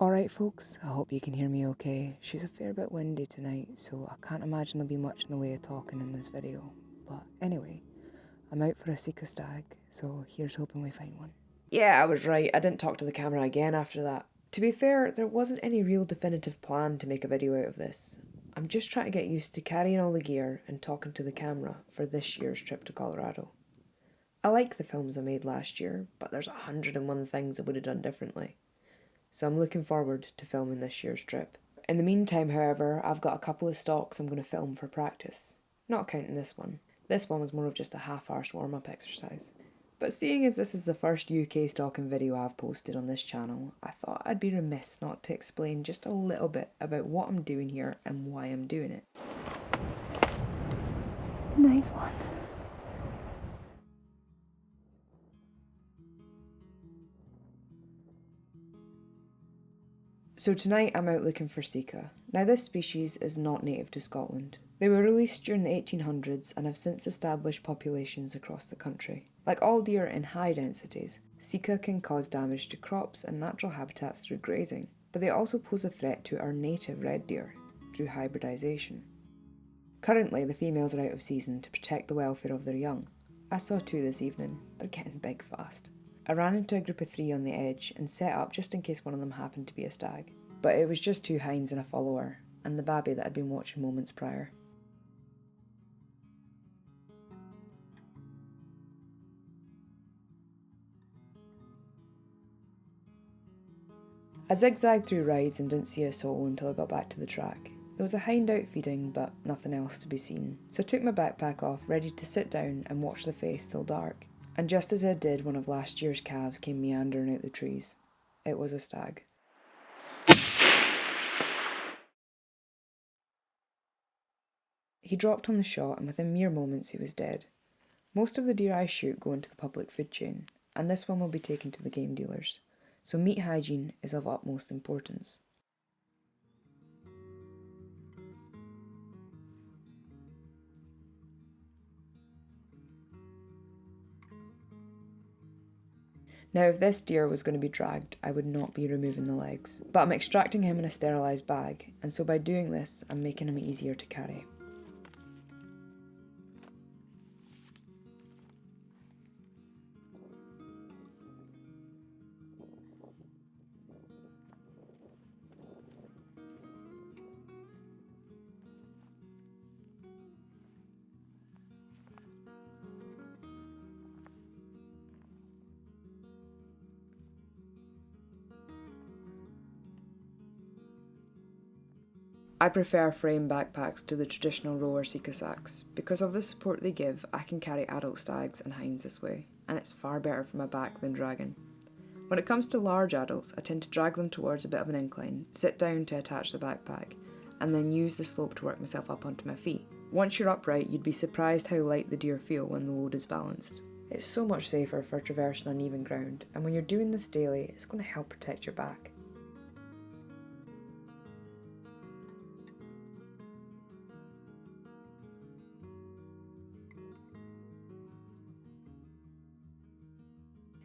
Alright folks, I hope you can hear me okay. She's a fair bit windy tonight, so I can't imagine there'll be much in the way of talking in this video. But anyway, I'm out for a Sika stag, so here's hoping we find one. Yeah, I was right. I didn't talk to the camera again after that. To be fair, there wasn't any real definitive plan to make a video out of this. I'm just trying to get used to carrying all the gear and talking to the camera for this year's trip to Colorado. I like the films I made last year, but there's 101 things I would have done differently. So I'm looking forward to filming this year's trip. In the meantime, however, I've got a couple of stalks I'm going to film for practice. Not counting this one. This one was more of just a half-arsed warm-up exercise. But seeing as this is the first UK stalking video I've posted on this channel, I thought I'd be remiss not to explain just a little bit about what I'm doing here and why I'm doing it. Nice one. So tonight I'm out looking for Sika. Now this species is not native to Scotland. They were released during the 1800s and have since established populations across the country. Like all deer in high densities, Sika can cause damage to crops and natural habitats through grazing, but they also pose a threat to our native red deer through hybridisation. Currently the females are out of season to protect the welfare of their young. I saw two this evening. They're getting big fast. I ran into a group of 3 on the edge and set up just in case one of them happened to be a stag. But it was just 2 hinds and a follower, and the babby that I'd been watching moments prior. I zigzagged through rides and didn't see a soul until I got back to the track. There was a hind out feeding, but nothing else to be seen. So I took my backpack off, ready to sit down and watch the face till dark. And just as I did, one of last year's calves came meandering out the trees. It was a stag. He dropped on the shot and within mere moments he was dead. Most of the deer I shoot go into the public food chain, and this one will be taken to the game dealers. So meat hygiene is of utmost importance. Now if this deer was going to be dragged, I would not be removing the legs. But I'm extracting him in a sterilised bag, and so by doing this, I'm making him easier to carry. I prefer frame backpacks to the traditional rower Sika sacks. Because of the support they give, I can carry adult stags and hinds this way, and it's far better for my back than dragging. When it comes to large adults, I tend to drag them towards a bit of an incline, sit down to attach the backpack, and then use the slope to work myself up onto my feet. Once you're upright, you'd be surprised how light the deer feel when the load is balanced. It's so much safer for traversing uneven ground, and when you're doing this daily, it's going to help protect your back.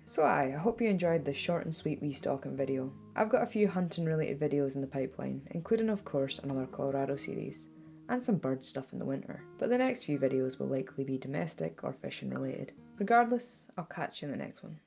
So I hope you enjoyed this short and sweet wee stalking video. I've got a few hunting related videos in the pipeline, including of course another Colorado series, and some bird stuff in the winter, but the next few videos will likely be domestic or fishing related. Regardless, I'll catch you in the next one.